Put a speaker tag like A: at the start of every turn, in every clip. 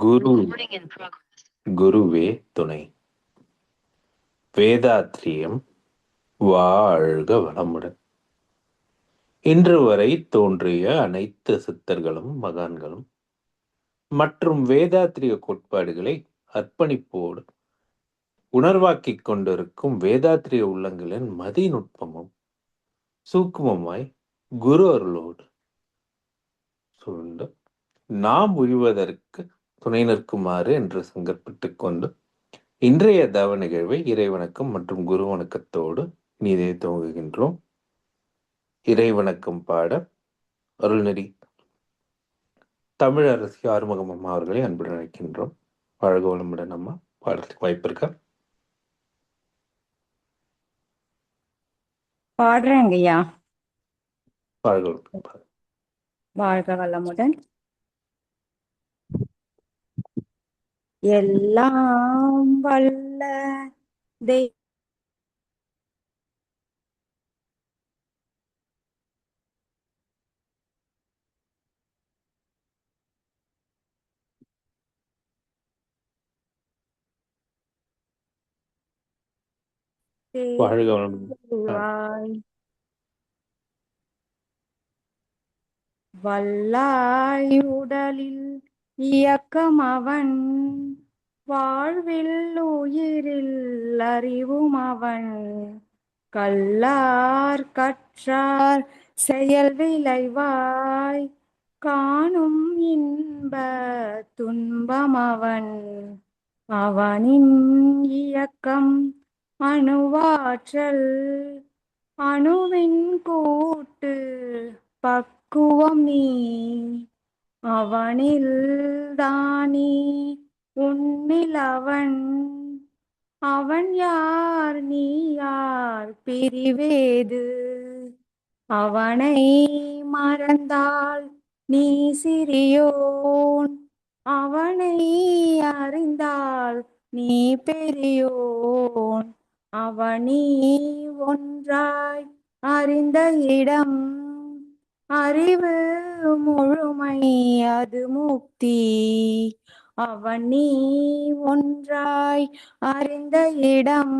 A: குரு குருவே துணை. வேதாத்ரியம் வாழ்க வளமுடன். இன்று வரை தோன்றிய அனைத்து சித்தர்களும் மகான்களும் மற்றும் வேதாத்ரிய கோட்பாடுகளை அர்ப்பணிப்போடு உணர்வாக்கிக் கொண்டிருக்கும் வேதாத்ரிய உள்ளங்களின் மதிநுட்பமும் சூக்குமமாய் குரு அருளோடு சூழ்ந்து நாம் உய்வதற்கு துணை நிற்குமாறு என்று சங்கற்பட்டுக் கொண்டு இன்றைய தவ நிகழ்வை இறைவணக்கம் மற்றும் குரு வணக்கத்தோடு நீதே துவங்குகின்றோம். இறைவணக்கம் பாட அருள்நெறி தமிழரசி ஆறுமுகம் அம்மா அவர்களை அன்புடன் அழைக்கின்றோம். வாழ்க வளமுடன் அம்மா. பாடத்துக்கு வாய்ப்பு இருக்கா?
B: பாடுறேங்கய்யா.
A: வாழ்க வளமுடன்.
B: வாழ்க வளமுடன். எல்லாம் வல்ல
A: வாழ்க வளமுடன்.
B: வல்லாய் உடலில் இயக்கம் அவன், வாழ்வில் உயிரில் அறிவும் அவன், கல்லார் கற்றார் செயல் விளைவாய் காணும் இன்ப துன்பம் அவன். அவனின் இயக்கம் அணுவாற்றல், அணுவின் கூட்டு பக்குவம் நீ, அவனில் தானே உன்னில் அவன், அவன் யார் நீ யார் பிரிவேது, அவனை மறந்தால் நீ சிறியோன், அவனை அறிந்தால் நீ பெரியோன், அவனி ஒன்றாய் அறிந்த இடம் அறிவு முழுமை அது முக்தி, அவன் நீ ஒன்றாய் அறிந்த இடம்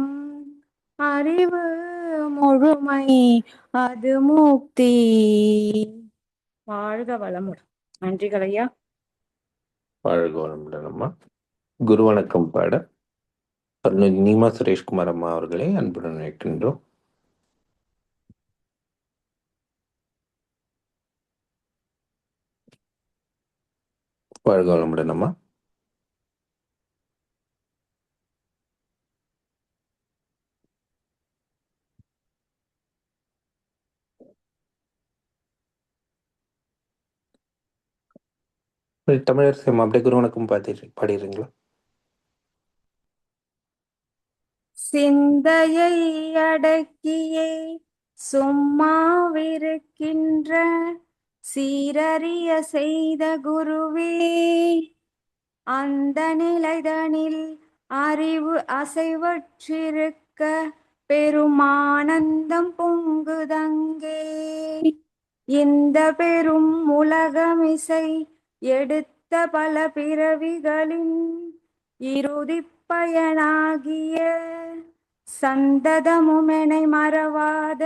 B: அறிவு முழுமை அது முக்தி. வாழ்க வளமுடன். நன்றிகள் ஐயா.
A: வாழ்க வளமுடன் அம்மா. குரு வணக்கம் பாட அருள்நெறி நீமா சுரேஷ்குமார் அம்மா அவர்களை அன்புடன் அழைக்கின்றோம். வாழ்க வளமுடன் அம்மா. தமிழரசி அம்மா அப்படியே குரு வணக்கம் பாடிடுறீங்களா?
B: சிந்தையை அடக்கியே சும்மாவிருக்கின்ற சீரறிய செய்த குருவே, அந்த நிலைதனில் அறிவு அசைவற்றிருக்க பெருமானந்தம் பொங்குதங்கே, இந்த பெரும் உலகமிசை எடுத்த பல பிறவிகளின் இறுதி பயனாகிய சந்ததமுமெனை மறவாத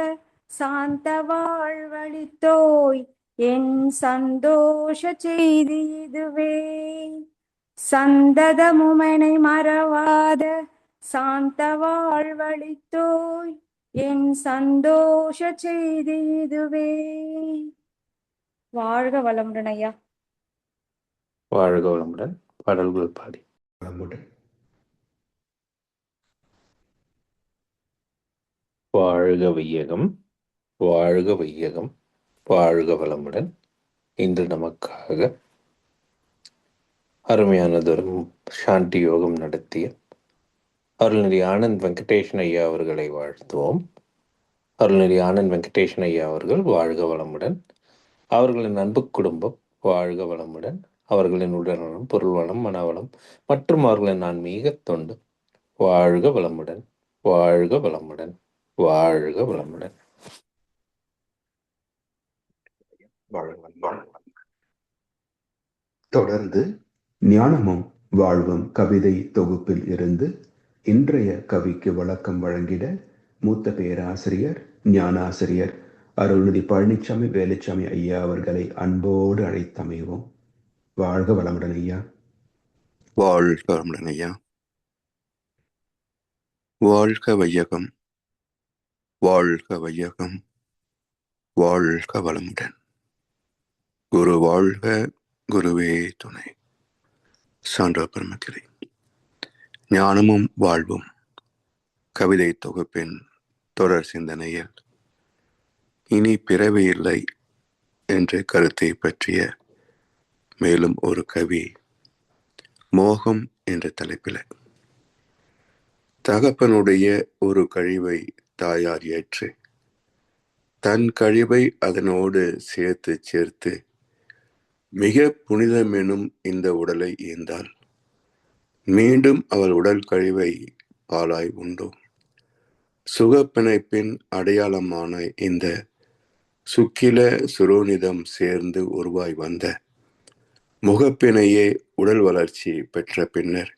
B: சாந்த வாழ்வழித்தோய் என் சந்தோஷ செய்தி இதுவே, சந்ததமுமெனை மறவாத சாந்த வாழ்வழித்தோய் என் சந்தோஷ செய்தி இதுவே. வாழ்க வளமுடன் ஐயா.
A: வாழ்க வளமுடன். பாடல்கள் பாடி வளமுடன். வாழ்க வையகம், வாழ்க வையகம், வாழ்க வளமுடன். இன்று நமக்காக அருமையானதொரு சாந்தி யோகம் நடத்திய அருள்நெறி ஆனந்த் வெங்கடேஷன் ஐயா அவர்களை வாழ்த்துவோம். அருள்நெறி ஆனந்த் வெங்கடேஷன் ஐயா அவர்கள் வாழ்க வளமுடன். அவர்களின் அன்பு குடும்பம் வாழ்க வளமுடன். அவர்களின் உடல்நலம், பொருள்வளம், மனவளம் மற்றும் அவர்களின் ஆன்மீக தொண்டு வாழ்க வளமுடன், வாழ்க வளமுடன், வாழ்க வளமுடன்.
C: தொடர்ந்து ஞானமும் வாழ்வும் கவிதை தொகுப்பில் இருந்து இன்றைய கவிக்கு விளக்கம் வழங்கிட மூத்த பேராசிரியர் ஞானாசிரியர் அருள்நிதி பழனிசாமி வேலுச்சாமி ஐயா அவர்களை அன்போடு அழைத்தமைவோம். வாழ்க வளமுடன் ஐயா.
D: வாழ்க வளமுடன் ஐயா. வாழ்க வையகம், வாழ்க வையகம், வாழ்க வளமுடன். குரு வாழ்க, குருவே துணை. சான்றோர் பெருமக்களே, ஞானமும் வாழ்வும் கவிதை தொகுப்பின் தொடர் சிந்தனையில் இனி பிறவி இல்லை என்ற கருத்தை பற்றிய மேலும் ஒரு கவி மோகம் என்ற தலைப்பில் தகப்பனுடைய ஒரு கழிவை தாயார் ஏற்று தன் கழிவை அதனோடு சேர்த்து மிக புனிதமெனும் இந்த உடலை ஈந்தாள். மீண்டும் அவள் உடல் கழிவை பாலாய் உண்டோம். சுகப்பிணைப்பின் அடையாளமான இந்த சுக்கில சுரோனிதம் சேர்ந்து உருவாய் வந்த முகப்பினையே உடல் வளர்ச்சி பெற்ற பின்னர்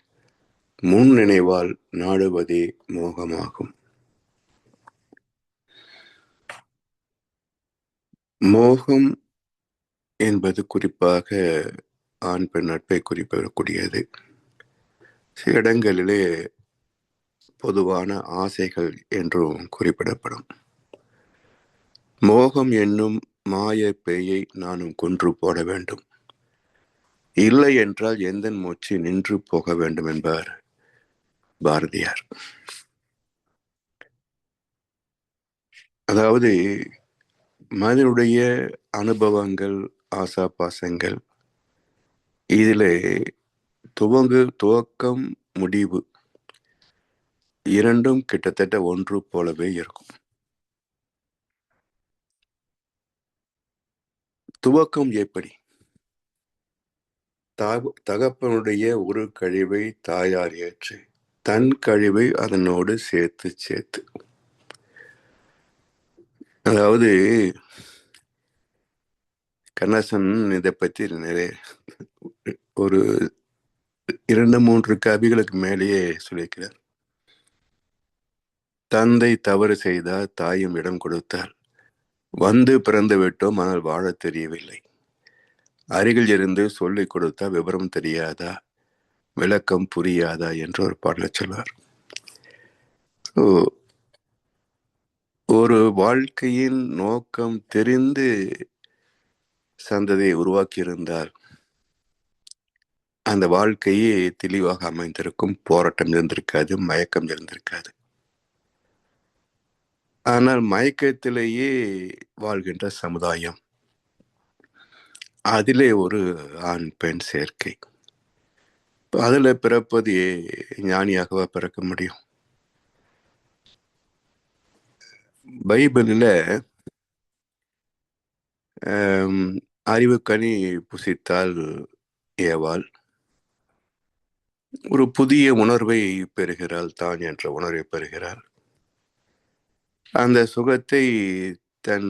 D: முன் நினைவால் நாடுவதே மோகமாகும். மோகம் என்பது குறிப்பாக ஆண் பெண் நட்பை குறிப்பிடக்கூடியது. சில இடங்களிலே பொதுவான ஆசைகள் என்றும் குறிப்பிடப்படும். மோகம் என்னும் மாய பேயை நானும் கொன்று போட வேண்டும், இல்லை என்றால் எந்த மூச்சு நின்று போக வேண்டும் என்பார் பாரதியார். அதாவது மனிதனுடைய அனுபவங்கள், ஆசா பாசங்கள், இதிலே துவக்கம் முடிவு இரண்டும் கிட்டத்தட்ட ஒன்று போலவே இருக்கும். துவக்கம் எப்படி? தகப்பனுடைய ஒரு கழிவை தாயார் ஏற்று தன் கழிவை அதனோடு சேர்த்து அதாவது கண்ணசன் இதை பற்றி நிறைய ஒரு 2-3 கவிகளுக்கு மேலேயே சொல்லியிருக்கிறார். தந்தை தவறு செய்தால் தாயும் இடம் கொடுத்தால், வந்து பிறந்து விட்டோம் ஆனால் வாழ தெரியவில்லை, அருகில் இருந்து சொல்லிக் கொடுத்தா விவரம் தெரியாதா, விளக்கம் புரியாதா என்று ஒரு பாடலை சொல்வார். ஒரு வாழ்க்கையின் நோக்கம் தெரிந்து சந்ததியை உருவாக்கியிருந்தால் அந்த வாழ்க்கையே தெளிவாக அமைந்திருக்கும். போராட்டம் இருந்திருக்காது, மயக்கம் இருந்திருக்காது. ஆனால் மயக்கத்திலேயே வாழ்கின்ற சமுதாயம், அதிலே ஒரு ஆண் பெண் சேர்க்கை. அதுல பிறப்பது ஞானியாகவா பிறக்க முடியும்? பைபிளில் அறிவுக்கனி புசித்தால் ஏவாள் ஒரு புதிய உணர்வை பெறுகிறாள், தான் என்ற உணர்வை பெறுகிறாள். அந்த சுகத்தை தன்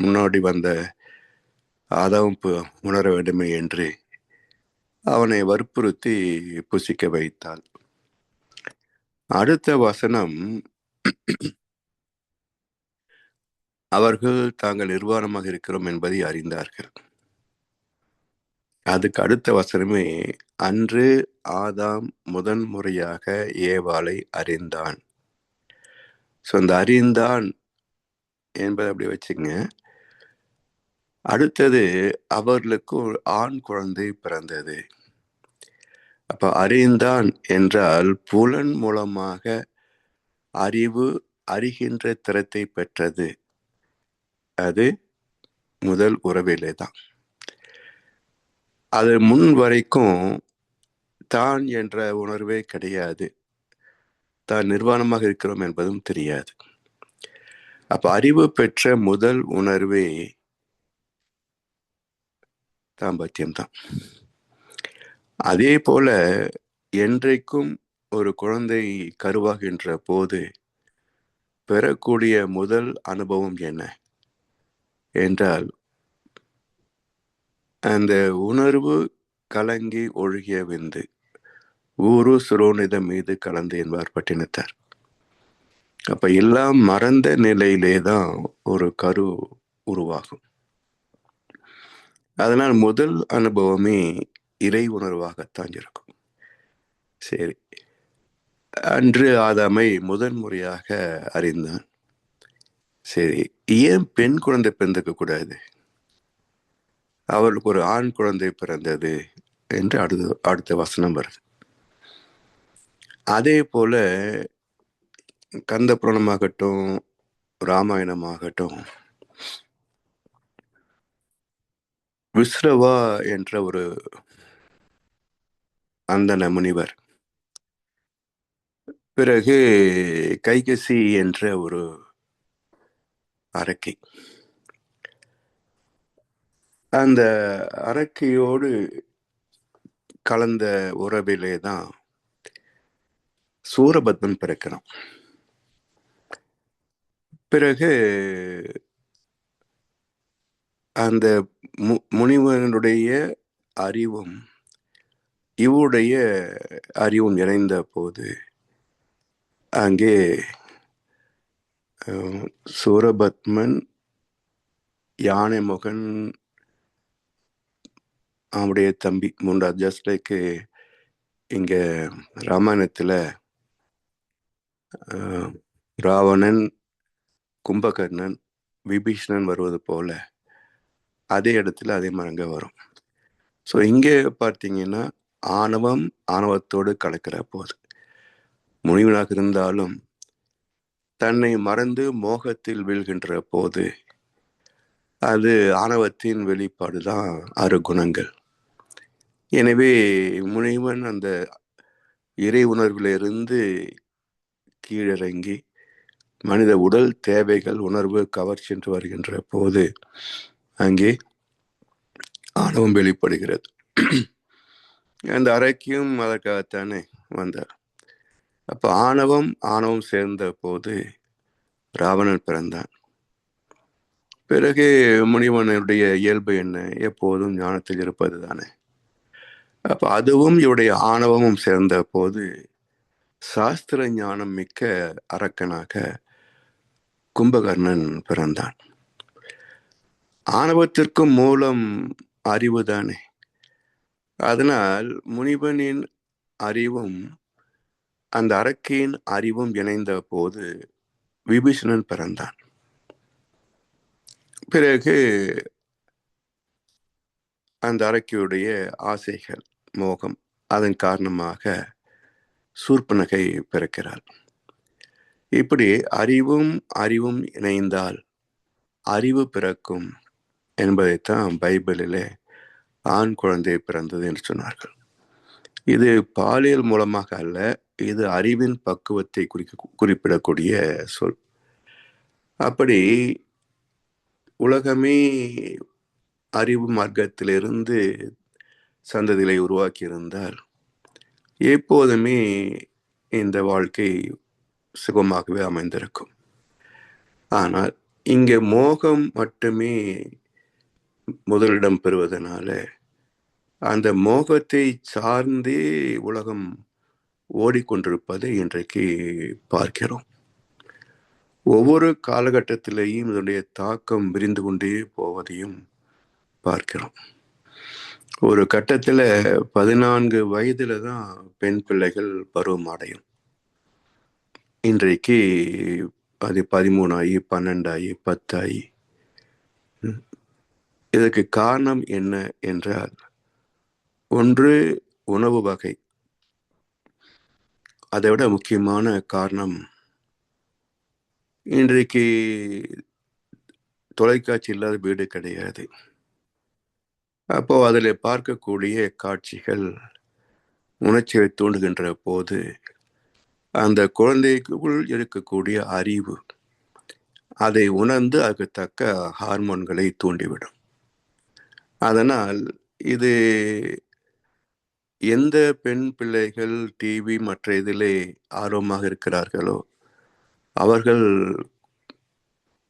D: முன்னாடி வந்த ஆதாம் உணர வேண்டுமே என்று அவனை வற்புறுத்தி புசிக்க வைத்தாள். அடுத்த வசனம், அவர்கள் தாங்கள் நிர்வாணமாக இருக்கிறோம் என்பதை அறிந்தார்கள். அதுக்கு அடுத்த வசனமே, அன்று ஆதாம் முதன்முறையாக ஏவாளை அறிந்தான். ஸோ அந்த அறிந்தான் என்பதை அப்படி வச்சுங்க. அடுத்தது, அவர்களுக்கு ஒரு ஆண் குழந்தை பிறந்தது. அப்ப அறிந்தான் என்றால் புலன் மூலமாக அறிகின்ற திறத்தை பெற்றது. அது முதல் உறவிலே தான். அது முன் வரைக்கும் தான் என்ற உணர்வே கிடையாது, தான் நிர்வாணமாக இருக்கிறோம் என்பதும் தெரியாது. அப்ப அறிவு பெற்ற முதல் உணர்வே தாம்பத்தியம்தான். அதே போல என்றைக்கும் ஒரு குழந்தை கருவாகின்ற போது பெறக்கூடிய முதல் அனுபவம் என்ன என்றால், அந்த உணர்வு கலங்கி ஒழுகிய விந்து ஊரு சுரோனிதம் மீது கலந்து என்பார் பட்டினத்தார். அப்ப எல்லாம் மறந்த நிலையிலே தான் ஒரு கரு உருவாகும். அதனால் முதல் அனுபவமே இறை உணர்வாகத்தான் இருக்கும். சரி, அன்று ஆதாமை முதன்முறையாக அறிந்தான். சரி, ஏன் பெண் குழந்தை பிறந்துக்க கூடாது, அவளுக்கு ஒரு ஆண் குழந்தை பிறந்தது என்று அடுத்த வசனம் வருது. அதே போல கந்த புராணமாகட்டும், ராமாயணமாகட்டும், விஸ்ரவா என்ற ஒரு அந்தன முனிவர், பிறகு கைகசி என்ற ஒரு அரக்கி, அந்த அரக்கியோடு கலந்த உறவிலே தான் சூரபத்மன் பிறக்கிறான். பிறகு அந்த முனிவனுடைய அறிவும் இவருடைய அறிவும் இணைந்த போது அங்கே சூரபத்மன், யானை முகன், அவனுடைய தம்பி மூன்றாவது, ஜஸ்ட் லைக் இங்க ராமாயணத்துல ராவணன், கும்பகர்ணன், விபீஷணன் வருவது போல அதே இடத்துல அதே மாதிரி அங்கே வரும். ஸோ இங்கே பார்த்தீங்கன்னா ஆணவம் ஆணவத்தோடு கலக்கிற போது முனிவனாக இருந்தாலும் தன்னை மறந்து மோகத்தில் வீழ்கின்ற போது அது ஆணவத்தின் வெளிப்பாடு தான் 6 குணங்கள். எனவே முனிவன் அந்த இறை உணர்விலிருந்து கீழிறங்கி மனித உடல் தேவைகள் உணர்வு கவர்ச்சி வருகின்ற போது அங்கே ஆணவம் வெளிப்படுகிறது. அந்த அரக்கியும் அதற்காகத்தானே வந்தார். அப்ப ஆணவம் சேர்ந்த போது ராவணன் பிறந்தான். பிறகு முனிவனுடைய இயல்பு என்ன, எப்போதும் ஞானத்தில் இருப்பது தானே. அப்ப அதுவும் இவருடைய ஆணவமும் சேர்ந்த போது சாஸ்திர ஞானம் மிக்க அரக்கனாக கும்பகர்ணன் பிறந்தான். ஆணவத்திற்கும் மூலம் அறிவு தானே. அதனால் முனிவனின் அறிவும் அந்த அரக்கியின் அறிவும் இணைந்த போது விபீஷணன் பிறந்தான். பிறகு அந்த அரக்கியுடைய ஆசைகள், மோகம், அதன் காரணமாக சூர்பனகை பிறக்கிறாள். இப்படி அறிவும் இணைந்தால் அறிவு பிறக்கும் என்பதைத்தான் பைபிளிலே ஆண் குழந்தை பிறந்தது என்று சொன்னார்கள். இது பாலியல் மூலமாக அல்ல, இது அறிவின் பக்குவத்தை குறிப்பிடக்கூடிய சொல். அப்படி உலகமே அறிவு மார்க்கத்திலிருந்து சந்ததிகளை உருவாக்கி இருந்தால் எப்போதுமே இந்த வாழ்க்கை சுகமாகவே அமைந்திருக்கும். ஆனால் இங்கே மோகம் மட்டுமே முதலிடம் பெறுவதனால அந்த மோகத்தை சார்ந்தே உலகம் ஓடிக்கொண்டிருப்பதை இன்றைக்கு பார்க்கிறோம். ஒவ்வொரு காலகட்டத்திலேயும் இதனுடைய தாக்கம் விரிந்து கொண்டே போவதையும் பார்க்கிறோம். ஒரு கட்டத்தில் 14 வயதுல தான் பெண் பிள்ளைகள் பருவம் அடையும். இன்றைக்கு அது 13 ஆகி 12 ஆகி 10 ஆகி. இதற்கு காரணம் என்ன என்றால், ஒன்று உணவு வகை. அதை விட முக்கியமான காரணம், இன்றைக்கு தொலைக்காட்சி இல்லாத வீடு கிடையாது. அப்போ அதில் பார்க்கக்கூடிய காட்சிகள் உணர்ச்சியை தூண்டுகின்ற போது அந்த குழந்தைக்குள் இருக்கக்கூடிய அறிவு அதை உணர்ந்து அதுக்கு தக்க ஹார்மோன்களை தூண்டிவிடும். அதனால் இது எந்த பெண் பிள்ளைகள் டிவி மற்ற இதிலே ஆர்வமாக இருக்கிறார்களோ அவர்கள்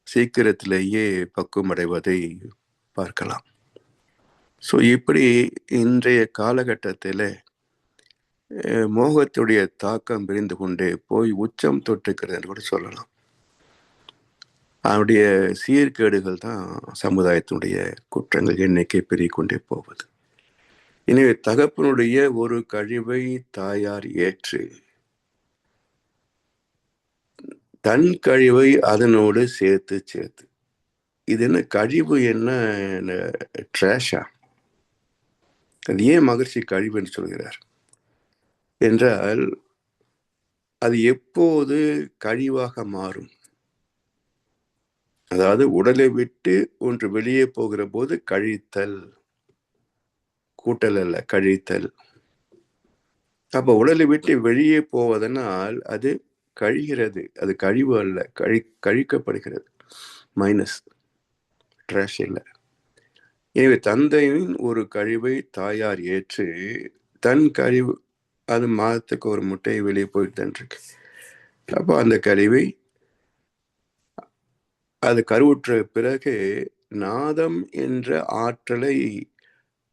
D: சீக்கிரத்திலேயே பக்குவமடைவதை பார்க்கலாம். ஸோ இப்படி இன்றைய காலகட்டத்தில் மோகத்துடைய தாக்கம் விரிந்து கொண்டே போய் உச்சம் தொட்டுக்கிறது என்று கூட சொல்லலாம். அவருடைய சீர்கேடுகள் தான் சமுதாயத்தினுடைய குற்றங்கள் எண்ணிக்கை பெருகிக் கொண்டே போவது. எனவே தகப்பனுடைய ஒரு கழிவை தாயார் ஏற்று தன் கழிவை அதனோடு சேர்த்து இது என்ன கழிவு, என்ன ட்ராஷா? அது ஏன் மகர்ஷி கழிவு என்று சொல்கிறார் என்றால், அது எப்போது கழிவாக மாறும்? அதாவது உடலை விட்டு ஒன்று வெளியே போகிற போது கழித்தல், கூட்டல் அல்ல, கழித்தல். அப்ப உடலை விட்டு வெளியே போவதனால் அது கழிகிறது, அது கழிவு அல்ல, கழிக்கப்படுகிறது, மைனஸ், ட்ராஷ் இல்லை. எனவே தந்தையின் ஒரு கழிவை தாயார் ஏற்று தன் கழிவு, அது மாதத்துக்கு ஒரு முட்டையை வெளியே போயிட்டு இருக்கு. அப்போ அந்த கழிவை அது கருவுற்ற பிறகு நாதம் என்ற ஆற்றலை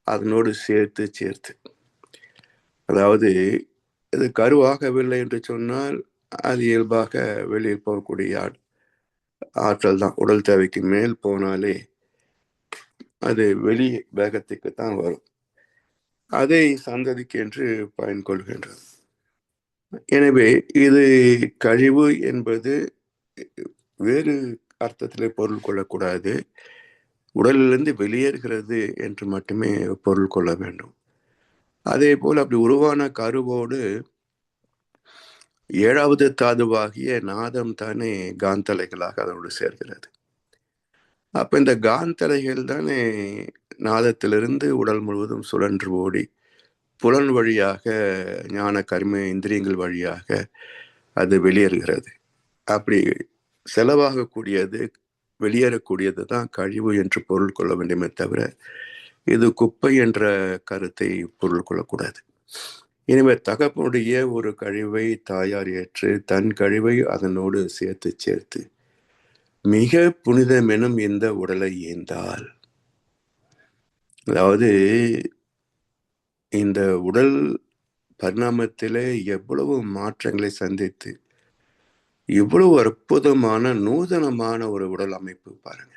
D: அதனோடு சேர்த்து, அதாவது இது கருவாகவில்லை என்று சொன்னால் அது இயல்பாக வெளியில் போகக்கூடிய ஆற்றல் தான். உடல் தேவைக்கு மேல் போனாலே அது வெளி வேகத்துக்கு தான் வரும். அதை சந்ததிக்கு என்று பயன் கொள்கின்றது. எனவே இது கழிவு என்பது வேறு அர்த்தத்திலே பொருள் கொள்ளக்கூடாது. உடலிலிருந்து வெளியேறுகிறது என்று மட்டுமே பொருள் கொள்ள வேண்டும். அதே போல் அப்படி உருவான கருவோடு 7வது தாதுவாகிய நாதம் தானே காந்தலைகளாக அதனோடு சேர்கிறது. அப்ப இந்த காந்தலைகள் தானே நாதத்திலிருந்து உடல் முழுவதும் சுழன்று ஓடி புலன் வழியாக, ஞான கர்ம இந்திரியங்கள் வழியாக அது வெளியேறுகிறது. அப்படி செலவாகக்கூடியது, வெளியேறக்கூடியது தான் கழிவு என்று பொருள் கொள்ள வேண்டுமே தவிர இது குப்பை என்ற கருத்தை பொருள் கொள்ளக்கூடாது. எனவே தகப்பனுடைய ஒரு கழிவை தாயார் ஏற்று தன் கழிவை அதனோடு சேர்த்து மிக புனிதமெனும் இந்த உடலை ஏந்தால், அதாவது இந்த உடல் பரிணாமத்திலே எவ்வளவு மாற்றங்களை சந்தித்து இவ்வளவு அற்புதமான நூதனமான ஒரு உடல் அமைப்பு பாருங்க.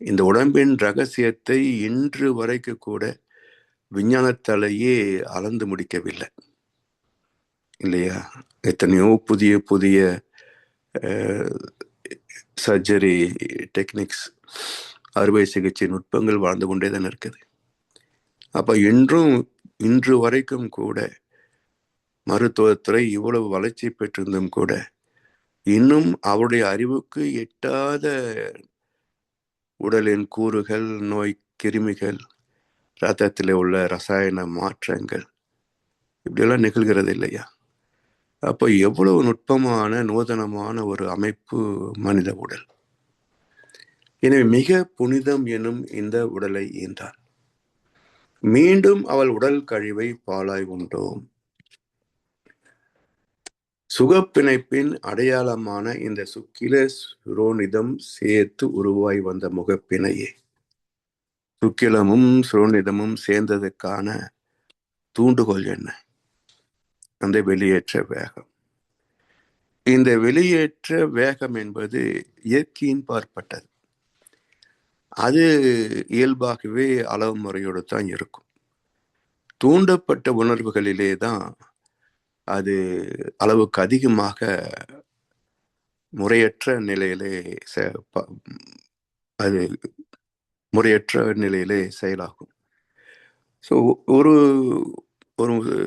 D: இந்த உடம்பின் ரகசியத்தை இன்று வரைக்கு கூட விஞ்ஞானத்தாலேயே அளந்து முடிக்கவில்லை இல்லையா? எத்தனையோ புதிய சர்ஜரி டெக்னிக்ஸ், அறுவை சிகிச்சை நுட்பங்கள் வாழ்ந்து கொண்டே தான் இருக்குது. அப்ப இன்று வரைக்கும் கூட மருத்துவத்துறை இவ்வளவு வளர்ச்சி பெற்றிருந்தும் கூட இன்னும் அவருடைய அறிவுக்கு எட்டாத உடலின் கூறுகள், நோய் கிருமிகள், ரத்தத்தில் உள்ள ரசாயன மாற்றங்கள் இப்படியெல்லாம் நிகழ்கிறது இல்லையா? அப்போ எவ்வளவு நுட்பமான நூதனமான ஒரு அமைப்பு மனித உடல். எனவே மிக புனிதம் எனும் இந்த உடலை ஈந்தாள். மீண்டும் அவள் உடல் கழிவை பாலாய் உண்டோம். சுகப்பிணைப்பின் அடையாளமான இந்த சுக்கில சுரோனிதம் சேர்த்து உருவாய் வந்த முகப்பிணையே. சுக்கிலமும் சுரோனிதமும் சேர்ந்ததுக்கான தூண்டுகோல் என்ன? அந்த வெளியேற்ற வேகம். இந்த வெளியேற்ற வேகம் என்பது இயற்கையின் பார்ப்பட்டது. அது இயல்பாகவே அளவு முறையோடு தான் இருக்கும். தூண்டப்பட்ட உணர்வுகளிலே தான் அது அளவுக்கு அதிகமாக முறையற்ற நிலையிலே செயலாகும். ஸோ ஒரு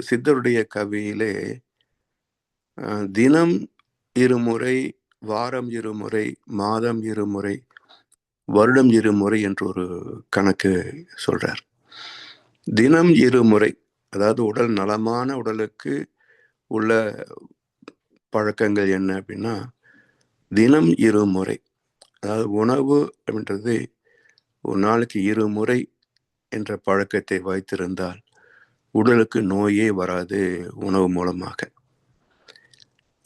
D: சித்தருடைய கவியிலே தினம் இருமுறை, வாரம் இருமுறை, மாதம் இருமுறை, வருடம் இருமுறை என்று ஒரு கணக்கு சொல்றார். தினம் இருமுறை, அதாவது உடல் நலமான உடலுக்கு உள்ள பழக்கங்கள் என்ன அப்படின்னா, தினம் இருமுறை, அதாவது உணவு அப்படின்றது ஒரு நாளைக்கு இருமுறை என்ற பழக்கத்தை வைத்திருந்தால் உடலுக்கு நோயே வராது உணவு மூலமாக.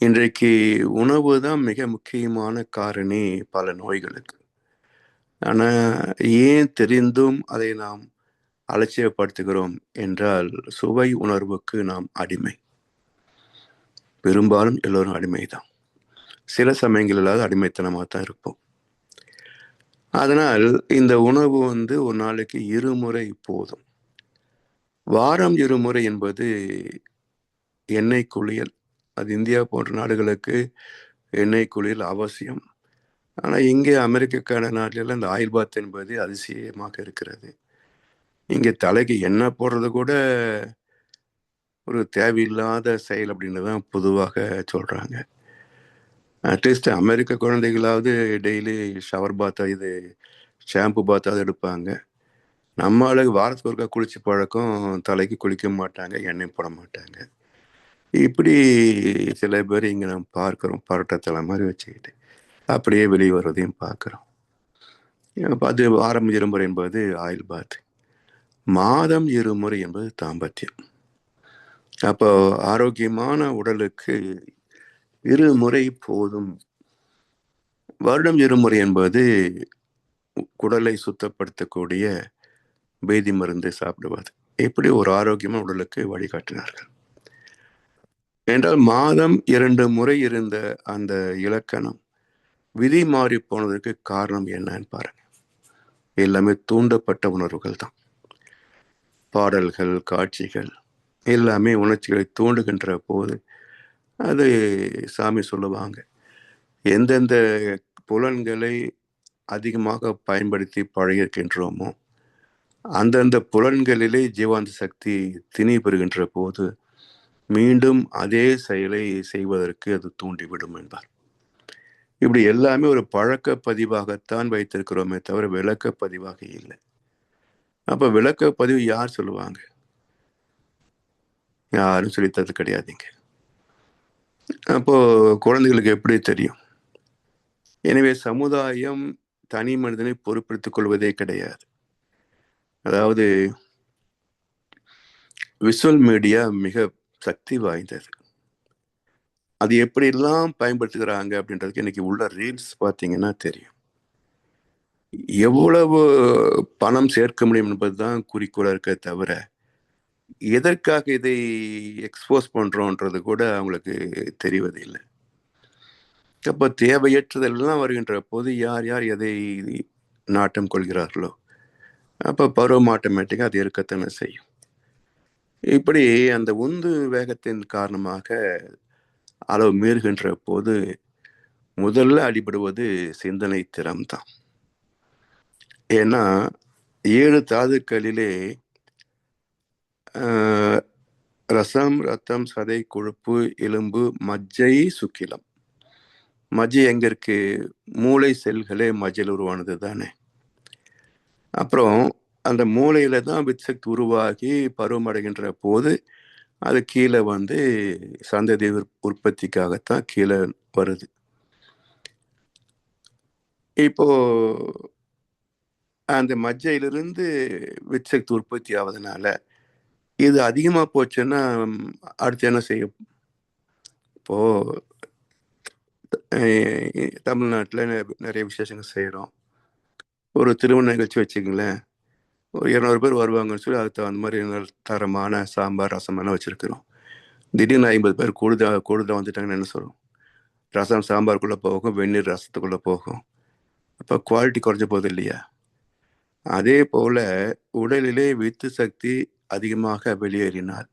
D: இன்றைக்கு உணவு தான் மிக முக்கியமான காரணி பல நோய்களுக்கு. ஆனால் ஏன் தெரிந்தும் அதை நாம் அலட்சியப்படுத்துகிறோம் என்றால் சுவை உணர்வுக்கு நாம் அடிமை. பெரும்பாலும் எல்லோரும் அடிமைதான். சில சமயங்களில் அடிமைத்தனமாக தான் இருப்போம். அதனால் இந்த உணவு ஒரு நாளைக்கு 2 முறை போதும். வாரம் 2 முறை என்பது எண்ணெய் குளியல். அது இந்தியா போன்ற நாடுகளுக்கு எண்ணெய் குளியல் அவசியம். ஆனால் இங்கே அமெரிக்க நாட்டிலெல்லாம் இந்த ஆயில் பாத் என்பது அதிசயமாக இருக்கிறது. இங்கே தலைக்கு எண்ணெய் போடுறது கூட ஒரு தேவையில்லாத செயல் அப்படின்னு தான் பொதுவாக சொல்கிறாங்க. அட்லீஸ்ட் அமெரிக்க குழந்தைகளாவது டெய்லி ஷவர் பாத் ஷாம்பு பாத்தாவது எடுப்பாங்க. நம்ம ஆளுக்கு வாரத்துக்கு ஒருக்கா குளிச்சு பழக்கம், தலைக்கு குளிக்க மாட்டாங்க, எண்ணெய் போட மாட்டாங்க. இப்படி சில பேர் இங்கே நம்ம பார்க்குறோம், பரட்டத்தலை மாதிரி வச்சுக்கிட்டு அப்படியே வெளியே வருவதையும் பார்க்குறோம். அது வாரம் 2 முறை என்பது ஆயில் பாத். மாதம் 2 முறை என்பது தாம்பத்தியம். அப்போ ஆரோக்கியமான உடலுக்கு 2 முறை போதும். வருடம் 2 முறை என்பது குடலை சுத்தப்படுத்தக்கூடிய பேதி மருந்து சாப்பிடுவது. இப்படி ஒரு ஆரோக்கியமான உடலுக்கு வழிகாட்டினார்கள். என்றால் மாதம் 2 முறை இருந்த அந்த இலக்கணம் விதி மாறி போனதற்கு காரணம் என்னன்னு பாருங்க. எல்லாமே தூண்டப்பட்ட உணர்வுகள் தான். பாடல்கள், காட்சிகள் எல்லாமே உணர்ச்சிகளை தூண்டுகின்ற போது அது சாமி சொல்லுவாங்க, எந்தெந்த புலன்களை அதிகமாக பயன்படுத்தி பழகியிருக்கின்றோமோ அந்தந்த புலன்களிலே ஜீவாந்த சக்தி திணி பெறுகின்ற போது மீண்டும் அதே செயலை செய்வதற்கு அது தூண்டிவிடும் என்பார். இப்படி எல்லாமே ஒரு பழக்க பதிவாகத்தான் வைத்திருக்கிறோமே தவிர விளக்க பதிவாக இல்லை. அப்ப விளக்க பதிவு யார் சொல்லுவாங்க? யாரும் சொல்லித்தது கிடையாதுங்க. அப்போ குழந்தைகளுக்கு எப்படி தெரியும்? எனவே சமுதாயம் தனி மனிதனை பொறுப்பெடுத்துக் கொள்வதே கிடையாது. அதாவது விஷுவல் மீடியா மிக சக்தி வாய்ந்தது. அது எப்படியெல்லாம் பயன்படுத்துகிறாங்க அப்படின்றதுக்கு இன்னைக்கு உள்ள ரீல்ஸ் பார்த்தீங்கன்னா தெரியும். எவ்வளவு பணம் சேர்க்க முடியும் என்பதுதான் குறிக்கோளாக இருக்க தவிர எதற்காக இதை எக்ஸ்போஸ் பண்றோன்றது கூட அவங்களுக்கு தெரிவதில்லை. அப்போ தேவையற்றதெல்லாம் வருகின்ற போது யார் யார் எதை நாட்டம் கொள்கிறார்களோ அப்போ பருவம் ஆட்டோமேட்டிக்காக அது இருக்கத்தானே செய்யும். இப்படி அந்த உந்து வேகத்தின் காரணமாக அளவு மீறுகின்ற போது முதல்ல அடிபடுவது சிந்தனை திறம்தான். ஏன்னா 7 தாதுக்களிலே ரசம், ரத்தம், சதை, கொழுப்பு, எலும்பு, மஜ்ஜை, சுக்கிலம். மஜ்ஜை எங்க இருக்கு? மூளை செல்களே மஜ்ஜையில் உருவானது தானே. அப்புறம் அந்த மூளையில தான் வித்சக்தி உருவாகி பருவம் அடைகின்ற போது அது கீழே சந்ததி உற்பத்திக்காகத்தான் கீழே வருது. இப்போ அந்த மஜ்ஜையிலிருந்து வித்சக்தி உற்பத்தி ஆவதனால இது அதிகமா போச்சுன்னா அடுத்து என்ன செய்யும்? இப்போ தமிழ்நாட்டில் நிறைய விசேஷங்கள் செய்கிறோம். ஒரு திருமண நிகழ்ச்சி வச்சுக்கங்களேன், ஒரு 200 பேர் வருவாங்கன்னு சொல்லி அதுக்கு தகுந்த மாதிரி தரமான சாம்பார், ரசம் எல்லாம் வச்சிருக்கிறோம். திடீர்னு 50 பேர் கூடுதல் வந்துட்டாங்கன்னு என்ன சொல்லுவோம்? ரசம் சாம்பாருக்குள்ளே போகும், வெந்நீர் ரசத்துக்குள்ளே போகும். அப்போ குவாலிட்டி குறைஞ்ச போது இல்லையா? அதே போல உடலிலே வித்து சக்தி அதிகமாக வெளியேறினால்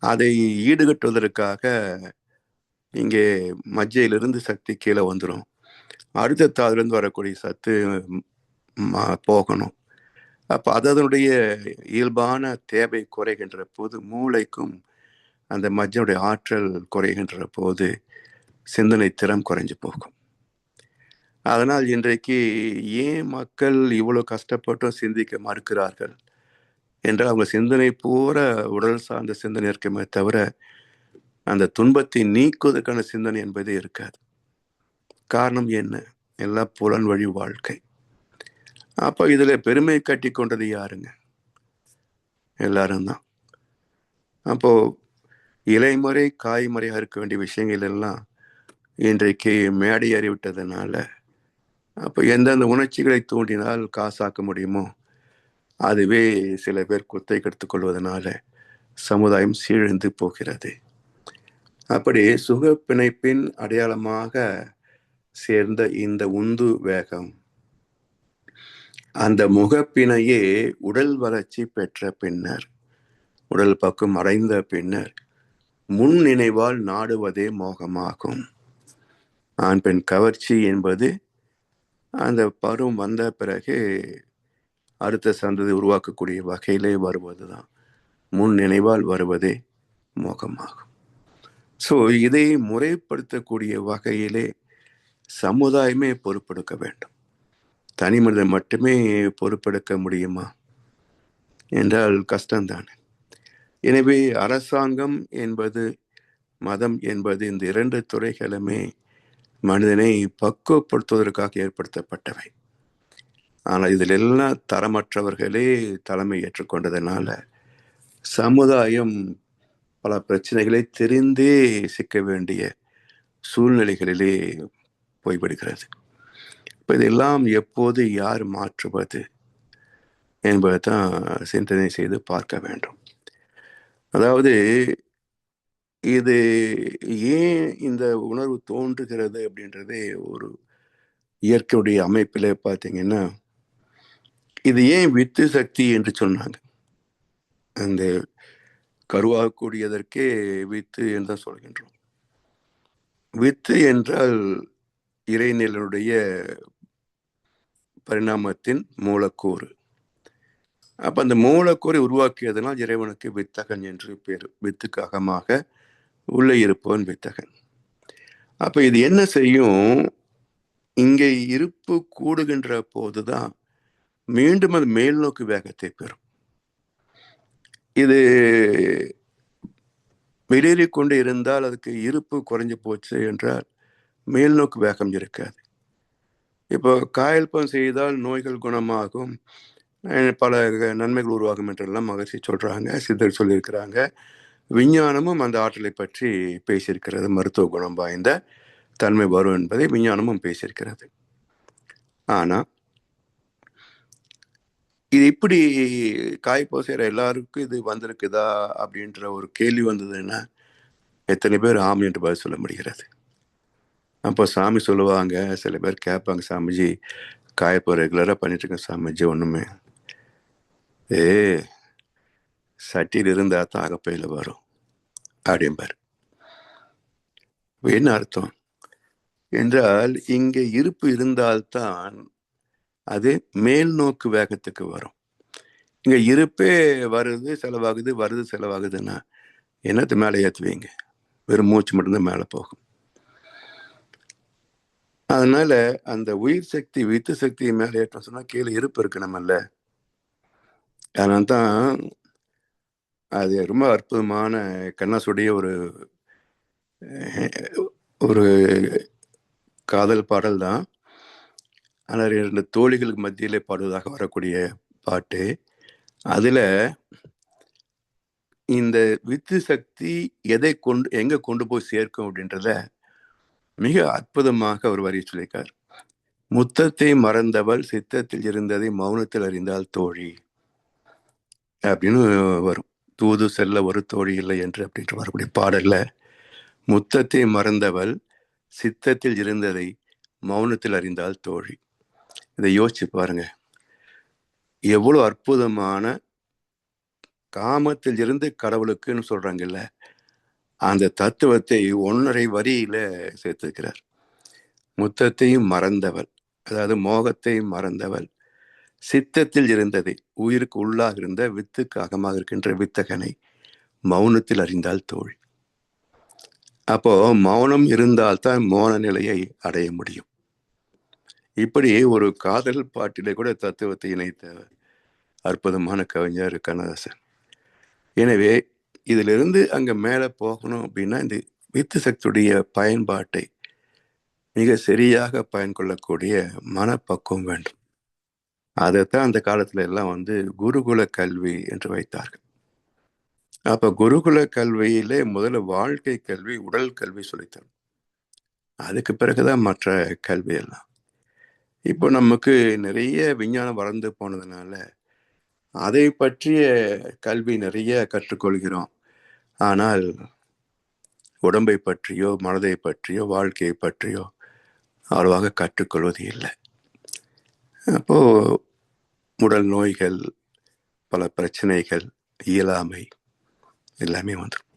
D: அதை ஈடுகட்டுவதற்காக இங்கே மஜ்ஜையிலிருந்து சக்தி கீழே வந்துடும். அடுத்த தாதுலேருந்து வரக்கூடிய சத்து போகணும். அப்போ அதனுடைய இயல்பான தேவை குறைகின்ற போது மூளைக்கும் அந்த மஜ்ஜையுடைய ஆற்றல் குறைகின்ற போது சிந்தனை திறம் குறைஞ்சு போகும். அதனால் இன்றைக்கு ஏன் மக்கள் இவ்வளவு கஷ்டப்பட்டும் சிந்திக்க மறுக்கிறார்கள் என்றால் அவங்க சிந்தனை பூரா உடல் சார்ந்த சிந்தனை இருக்குமே தவிர அந்த துன்பத்தை நீக்குவதற்கான சிந்தனை என்பதே இருக்காது. காரணம் என்ன? எல்லாம் புலன் வழி வாழ்க்கை. அப்போ இதுல பெருமை கட்டி கொண்டது யாருங்க? எல்லாரும் தான். அப்போ இலைமுறை காய்முறையாக இருக்க வேண்டிய விஷயங்கள் எல்லாம் இன்றைக்கு மேடை அறிவிட்டதுனால அப்போ எந்தெந்த உணர்ச்சிகளை தூண்டினால் காசாக்க முடியுமோ அதுவே சில பேர் குத்தை கெடுத்துக் கொள்வதனால சமுதாயம் சீழ்ந்து போகிறது. அப்படி சுக பிணைப்பின் அடையாளமாக சேர்ந்த இந்த உந்து வேகம் அந்த முகப்பினையே உடல் வளர்ச்சி பெற்ற பின்னர், உடல் பக்கம் அடைந்த பின்னர் முன் நினைவால் நாடுவதே மோகமாகும். ஆண் பெண் கவர்ச்சி என்பது அந்த பருவம் வந்த பிறகு அடுத்த சந்ததி உருவாக்கக்கூடிய வகையிலே வருவதுதான். முன் நினைவால் வருவதே மோகமாகும். ஸோ இதை முறைப்படுத்தக்கூடிய வகையிலே சமுதாயமே பொறுப்பெடுக்க வேண்டும். தனி மனிதன் மட்டுமே பொறுப்பெடுக்க முடியுமா என்றால் கஷ்டம்தான். எனவே அரசாங்கம் என்பது, மதம் என்பது, இந்த இரண்டு துறைகளுமே மனிதனை பக்குவப்படுத்துவதற்காக ஏற்படுத்தப்பட்டவை. ஆனால் இதில் எல்லாம் தரமற்றவர்களே தலைமை ஏற்றுக்கொண்டதனால சமுதாயம் பல பிரச்சனைகளை தெரிந்தே சிக்க வேண்டிய சூழ்நிலைகளிலே போய்விடுகிறது. இப்போ இதெல்லாம் எப்போது யார் மாற்றுவது என்பதை தான் சிந்தனை செய்து பார்க்க வேண்டும். அதாவது இது ஏன் இந்த உணர்வு தோன்றுகிறது அப்படின்றதே ஒரு இயற்கையுடைய அமைப்பில் பார்த்தீங்கன்னா, இது ஏன் வித்து சக்தி என்று சொன்னாங்க. அந்த கருவாகக்கூடியதற்கே வித்து என்று தான் சொல்கின்றோம். வித்து என்றால் இறைநிலனுடைய பரிணாமத்தின் மூலக்கூறு. அப்ப அந்த மூலக்கூறை உருவாக்கியதனால் இறைவனுக்கு வித்தகன் என்று பேர். வித்துக்கு அகமாக உள்ளே இருப்பவன் வித்தகன். அப்ப இது என்ன செய்யும், இங்கே இருப்பு கூடுகின்ற போதுதான் மீண்டும் அது மேல் நோக்கு வேகத்தை பெறும். இது வெளியேறி கொண்டு இருந்தால் அதுக்கு இருப்பு குறைஞ்சு போச்சு என்றால் மேல் நோக்கு வேகம் இருக்காது. இப்போ காயல்பம் செய்தால் நோய்கள் குணமாகும், பல நன்மைகள் உருவாகும் என்றெல்லாம் மகிழ்ச்சி சொல்றாங்க, சித்தர் சொல்லியிருக்கிறாங்க. விஞ்ஞானமும் அந்த ஆற்றலை பற்றி பேசியிருக்கிறது. மருத்துவ குணம் வாய்ந்த தன்மை வரும் என்பதை விஞ்ஞானமும் பேசியிருக்கிறது. ஆனா இது இப்படி காய்ப்போ செய்கிற எல்லாருக்கும் இது வந்திருக்குதா அப்படின்ற ஒரு கேள்வி வந்ததுன்னா எத்தனை பேர் ஆம் என்று பதில் சொல்ல முடிகிறது? அப்போ சாமி சொல்லுவாங்க, சில பேர் கேட்பாங்க, சாமிஜி காயப்போ ரெகுலராக பண்ணிட்டு இருக்கேன் சாமிஜி, ஒன்றுமே சட்டியில் இருந்தால் தான் அகப்பையில் வரும் அப்படிம்பார். என்ன அர்த்தம் என்றால், இங்கே இருப்பு இருந்தால்தான் அது மேல் நோக்கு வேகத்துக்கு வரும். இங்க இருப்பே வருது செலவாகுது, வருது செலவாகுதுன்னா என்னத்தை மேலே ஏற்றுவீங்க? வெறும் மூச்சு மட்டும்தான் மேலே போகும். அதனால அந்த உயிர் சக்தி வித்து சக்தியை மேலே ஏற்றம் சொன்னா கீழே இருப்பு இருக்கு நம்மல்ல. அதனால தான் அது ரொம்ப அற்புதமான கண்ணாசுடைய ஒரு காதல் பாடல் தான். ஆனால் 2 தோழிகளுக்கு மத்தியிலே பாடுவதாக வரக்கூடிய பாட்டு. அதுல இந்த வித்து சக்தி எங்க கொண்டு போய் சேர்க்கும் அப்படின்றத மிக அற்புதமாக ஒரு வரி சொல்லியிருக்கார். முத்தத்தை மறந்தவள் சித்தத்தில் இருந்ததை மௌனத்தில் அறிந்தால் தோழி அப்படின்னு வரும். தூது செல்ல ஒரு தோழி இல்லை என்று அப்படின்ற வரக்கூடிய பாடல்ல முத்தத்தை மறந்தவள் சித்தத்தில் இருந்ததை மௌனத்தில் அறிந்தால் தோழி. இதை யோசிச்சு பாருங்க, எவ்வளவு அற்புதமான காமத்தில் இருந்து கடவுளுக்குன்னு சொல்றாங்கல்ல, அந்த தத்துவத்தை 1.5 வரியில சேர்த்திருக்கிறார். முத்தத்தையும் மறந்தவள், அதாவது மோகத்தை மறந்தவள், சித்தத்தில் இருந்ததை, உயிருக்கு உள்ளாக இருந்த வித்துக்கு அகமாக இருக்கின்ற வித்தகனை மௌனத்தில் அறிந்தால் தோழி. அப்போ மௌனம் இருந்தால்தான் மௌன நிலையை அடைய முடியும். இப்படி ஒரு காதல் பாட்டிலே கூட தத்துவத்தை இணைத்த அற்புதமான கவிஞர் கண்ணதாசன். எனவே இதிலிருந்து அங்க மேல போகணும் அப்படின்னா இந்த வித்து சக்தியுடைய பயன்பாட்டை மிக சரியாக பயன் கொள்ளக்கூடிய மனப்பக்குவம் வேண்டும். அதைத்தான் அந்த காலத்துல எல்லாம் குருகுல கல்வி என்று வைத்தார்கள். அப்ப குருகுல கல்வியிலே முதல்ல வாழ்க்கை கல்வி, உடல் கல்வி சொல்லித்தரும். அதுக்கு பிறகுதான் மற்ற கல்வி எல்லாம். இப்போ நமக்கு நிறைய விஞ்ஞானம் வளர்ந்து போனதுனால அதை பற்றிய கல்வி நிறைய கற்றுக்கொள்கிறோம். ஆனால் உடம்பை பற்றியோ மனதை பற்றியோ வாழ்க்கையை பற்றியோ அவ்வளவாக கற்றுக்கொள்வது இல்லை. அப்போ உடல் நோய்கள், பல பிரச்சனைகள், இயலாமை எல்லாமே வந்துடும்.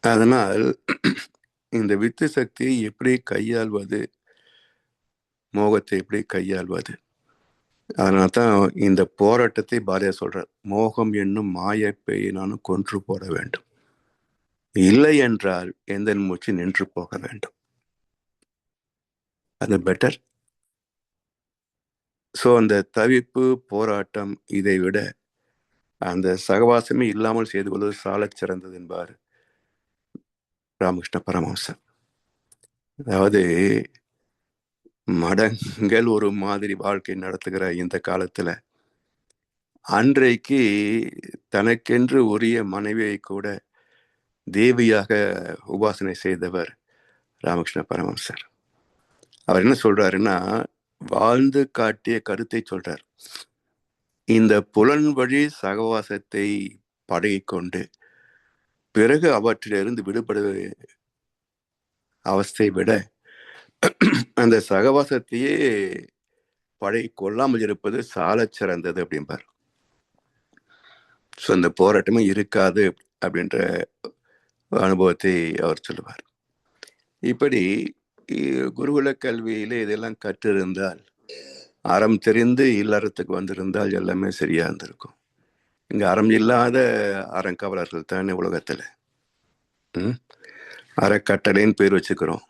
D: அதனால் இந்த வித்து சக்தியை எப்படி கையாள்வது, மோகத்தை எப்படி கையாள்வது, அதனால தான் இந்த போராட்டத்தை பாரதியார் சொல்றார். மோகம் என்னும் மாயப்பேயை நானும் கொன்று போட வேண்டும், இல்லை என்றால் எந்த மூச்சு நின்று போக வேண்டும். அது பெட்டர். ஸோ அந்த தவிப்பு, போராட்டம், இதை விட அந்த சகவாசமே இல்லாமல் செய்து கொள்வது சாலச் சிறந்தது என்பார் ராமகிருஷ்ண பரமஹம்சர். அதாவது மடங்கள் ஒரு மாதிரி வாழ்க்கை நடத்துகிற இந்த காலத்துல அன்றைக்கு தனக்கென்று உரிய மனைவியை கூட தேவியாக உபாசனை செய்தவர் ராமகிருஷ்ண பரமஹம்சர். அவர் என்ன சொல்றாருன்னா, வாழ்ந்து காட்டிய கருத்தை சொல்றார். இந்த புலன் வழி சகவாசத்தை பழகிக்கொண்டு பிறகு அவற்றிலிருந்து விடுபடுவது அவஸ்தை விட அந்த சகவாசத்தையே பழகி கொள்ளாமல் இருப்பது சாலச் சிறந்தது அப்படிம்பார். ஸோ அந்த போராட்டமே இருக்காது அப்படின்ற அனுபவத்தை அவர் சொல்லுவார். இப்படி குருகுல கல்வியிலே இதெல்லாம் கற்றிருந்தால், அறம் தெரிந்து இல்லறத்துக்கு வந்திருந்தால் எல்லாமே சரியா இருந்திருக்கும். இங்க அறம் இல்லாத அறங்காவலர்கள் தானே உலகத்துல. அறக்கட்டளைன்னு பேர் வச்சுக்கிறோம்.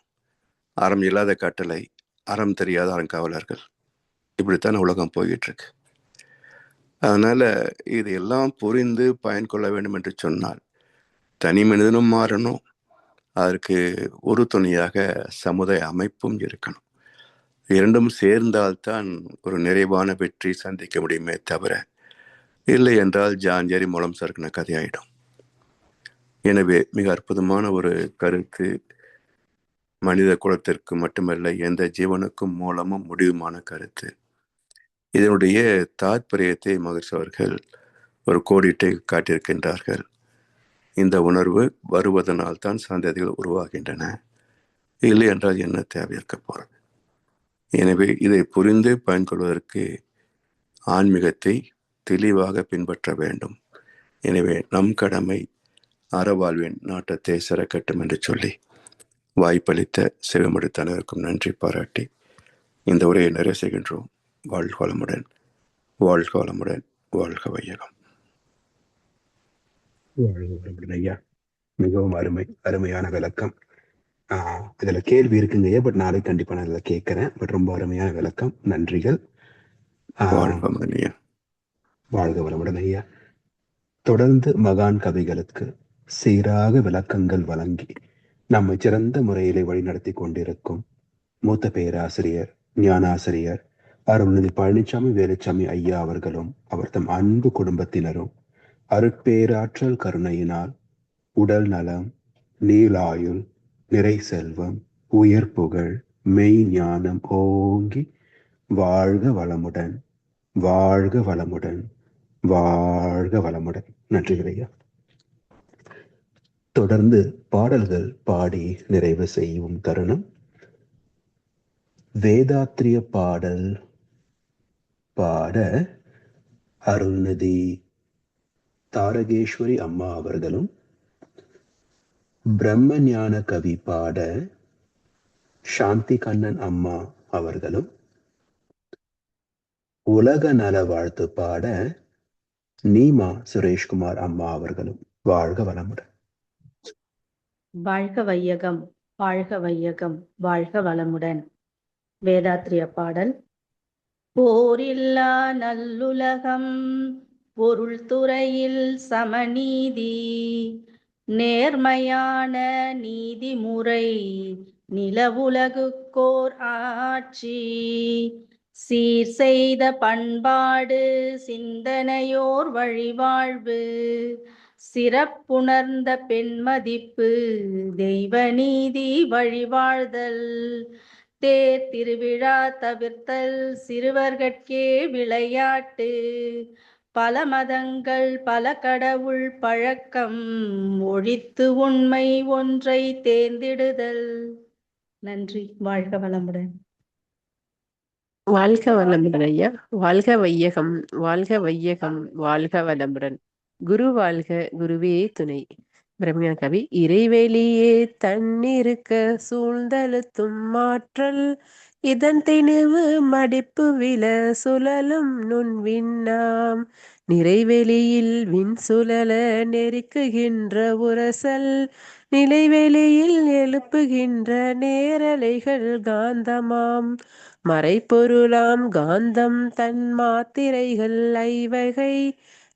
D: அறம் இல்லாத கட்டளை, அறம் தெரியாத அறங்காவலர்கள், இப்படித்தானே உலகம் போயிட்டு இருக்கு. அதனால இது எல்லாம் புரிந்து பயன் கொள்ள வேண்டும் என்று சொன்னால் தனி மனிதனும் மாறணும், அதற்கு ஒரு துணையாக சமுதாய அமைப்பும் இருக்கணும். இரண்டும் சேர்ந்தால்தான் ஒரு நிறைவான வெற்றி சந்திக்க முடியுமே தவிர, இல்லை என்றால் ஜாஞ்சேரி மூலம் சறுக்கின கதையாயிடும். எனவே மிக அற்புதமான ஒரு கருத்து, மனித குலத்திற்கு மட்டுமல்ல எந்த ஜீவனுக்கும் மூலமும் முடிவுமான கருத்து. இதனுடைய தாற்பயத்தை மகர்ஷி அவர்கள் ஒரு கோடிட்டை காட்டியிருக்கின்றார்கள். இந்த உணர்வு வருவதனால் தான் சந்ததிகள் உருவாகின்றன, இல்லை என்றால் என்ன தேவை இருக்க போறது. எனவே இதை புரிந்து பயன்கொள்வதற்கு ஆன்மீகத்தை தெளிவாக பின்பற்ற வேண்டும். எனவே நம் கடமை அறவாழ்வின் நாட்டத்தை சிறக்கட்டும் என்று சொல்லி வாய்ப்பளித்த சிவமடுத்தனருக்கும் நன்றி பாராட்டி இந்த உரையை நிறைவு செய்கின்றோம். வாழ்க வளமுடன், வாழ்க வளமுடன், வாழ்க வையகம்.
C: வாழ்க வளமுடன் ஐயா. மிகவும் அருமையான விளக்கம். இதுல கேள்வி இருக்குங்க ஐயா, பட் நாளை கண்டிப்பா நான் இதுல கேட்கிறேன். பட் ரொம்ப அருமையான விளக்கம், நன்றிகள். வாழ்க வளமுடன் ஐயா. தொடர்ந்து மகான் கவிகளுக்கு சீராக விளக்கங்கள் வழங்கி நம்மை சிறந்த முறையிலே வழிநடத்தி கொண்டிருக்கும் மூத்த பேராசிரியர், ஞானாசிரியர் அருள்நிதி பழனிசாமி வேலுச்சாமி ஐயா அவர்களும் அவர் தம் அன்பு குடும்பத்தினரும் அருட்பேராற்றல் கருணையினால் உடல் நலம், நீலாயுள், நிறை செல்வம், உயர் புகழ், மெய் ஞானம் ஓங்கி வாழ்க வளமுடன், வாழ்க வளமுடன், வாழ்க வளமுடன். நன்றிகள் ஐயா. தொடர்ந்து பாடல்கள் பாடி நிறைவு செய்யும் தருணம். வேதாத்திரிய பாடல் பாட அருள்நிதி தாரகேஸ்வரி அம்மா அவர்களும், பிரம்ம ஞான கவி பாட சாந்தி கண்ணன் அம்மா அவர்களும், உலக நல வாழ்த்து பாட நீமா சுரேஷ்குமார் அம்மா அவர்களும். வாழ்க வளமுடன்.
E: வாழ்க வையகம், வாழ்க வையகம், வாழ்க வளமுடன். வேதாத்திரிய பாடல். போரில்லா நல்லுலகம், பொருள் துறையில் சமநீதி, நேர்மையான நீதிமுறை, நிலவுலகுக்கோர் ஆட்சி, சீர் செய்த பண்பாடு, சிந்தனையோர் வழிவாழ்வு, சிறப்புணர்ந்த பெண்மதிப்பு, தெய்வ நீதி வழிவாழ்தல், தேர் திருவிழா தவிர்த்தல், சிறுவர்கட்கே விளையாட்டு, பல மதங்கள் பல கடவுள் பழக்கம் ஒழித்து உண்மை ஒன்றை தேர்ந்திடுதல். நன்றி. வாழ்க வளமுடன்.
F: வாழ்க வளமுடன் ஐயா. வாழ்க வையகம், வாழ்க வையகம், வாழ்க வளமுடன். குரு வாழ்க, குருவே துணை. பிரம்யா கவி. இறைவெளியே தன்னிருக்க சூழ்ந்தழுத்தும் மாற்றல் இதன் திணிவு மடிப்பு வில சுழலும் நுண் விண்ணாம் நிறைவெளியில் விண் சுழல நெருக்குகின்ற உரசல் நிலைவெளியில் எழுப்புகின்ற நேரலைகள் காந்தமாம் மறைப்பொருளாம் காந்தம் தன் மாத்திரைகள் ஐவகை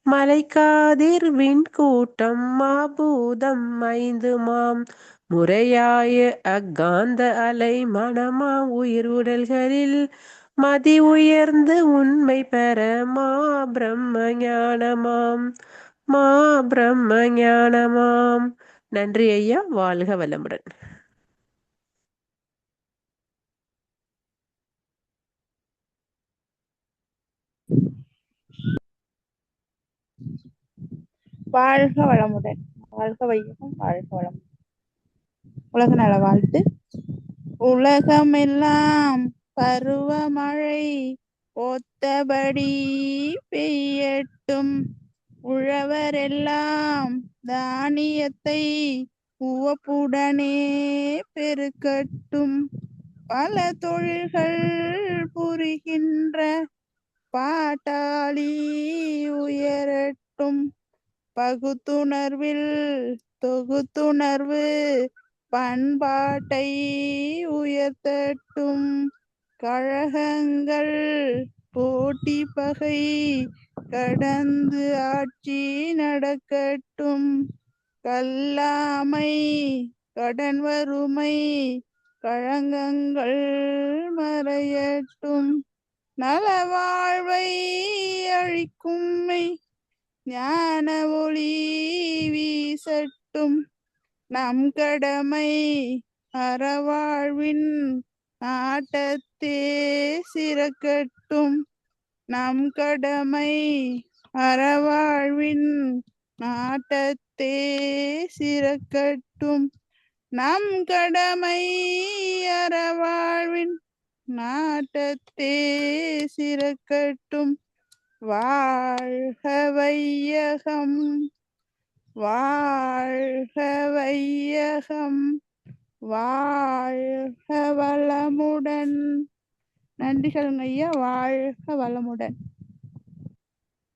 F: மலைக்காதிர் விண்கூட்டம் மாபூதம் ஐந்துமாம் முறையாய அக்காந்த அலை மனமா உயிர் உடல்களில் மதி உயர்ந்து உண்மை பெற மா பிரம்ம ஞானமாம், மா பிரம்ம ஞானமாம். நன்றி ஐயா. வாழ்க வளமுடன்.
G: வாழ்க வளமுடன். வாழ்க வையகம், வாழ்க வளம். உலக நல வாழ்த்து. உலகமெல்லாம் பருவமழை ஒத்தபடி பெய்யட்டும். உழவரெல்லாம் தானியத்தை உவப்புடனே பெருக்கட்டும். பல தொழில்கள் புரிகின்ற பாட்டாளி உயரட்டும். பகுத்துணர்வில் தொகுத்துணர்வு பண்பாட்டை உயர்த்தட்டும். கழகங்கள் போட்டி பகை கடந்து ஆட்சி நடக்கட்டும். கல்லாமை கடன் வறுமை களங்கங்கள் மறையட்டும். நல வாழ்வை அழிக்கும்மை ஞான ஒளி வீசட்டும். நம் கடமை அறவாழ்வின் ஆட்டத்தே சிறக்கட்டும். நம் கடமை அறவாழ்வின் நாட்டத்தே சிறக்கட்டும். நம் கடமை அறவாழ்வின் நாட்டத்தே சிறக்கட்டும். வாழ்க வையகம், வாழ்க வையகம், வாழ்க வளமுடன். நன்றிகள் ஐயா. வாழ்க வளமுடன்.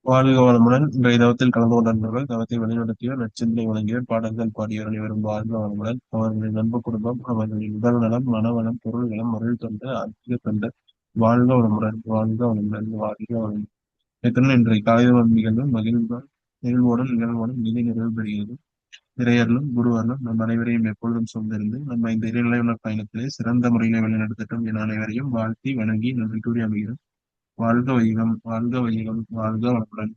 H: வாழ்க வளமுடன். இன்றைய தவத்தில் கலந்து கொண்ட நண்பர்கள், தவத்தை வழிநடத்திய நற்சிந்தனை வழங்கிய பாடல்கள் பாடியவர் அனைவரும் வாழ்க வளமுடன். அவர்களின் நண்பு குடும்பம், அவர்களின் உடல் நலம், மனவளம், பொருள் நலம், அருள் தொண்டு, ஆத்மீக தொண்டு வாழ்க வளமுடன், வாழ்க வளமுடன், வாழ்க வளமுடன். இத்துடன் இன்றைய காகிதம் நிகழ்வு நிகழ்வோடும் நிலை நிறைவு பெறுகிறது. இறையர்களும் குருவர்களும் நம் அனைவரையும் எப்பொழுதும் சூழ்ந்திருந்து நம்ம இந்த இறைநிலையுள்ள பயணத்திலே சிறந்த முறையில வழிநடத்தட்டும் என அனைவரையும் வாழ்த்தி வணங்கி நன்றி கூறி அமைகிறோம். வாழ்க வையகம், வாழ்க வையகம், வாழ்க வளமுடன்.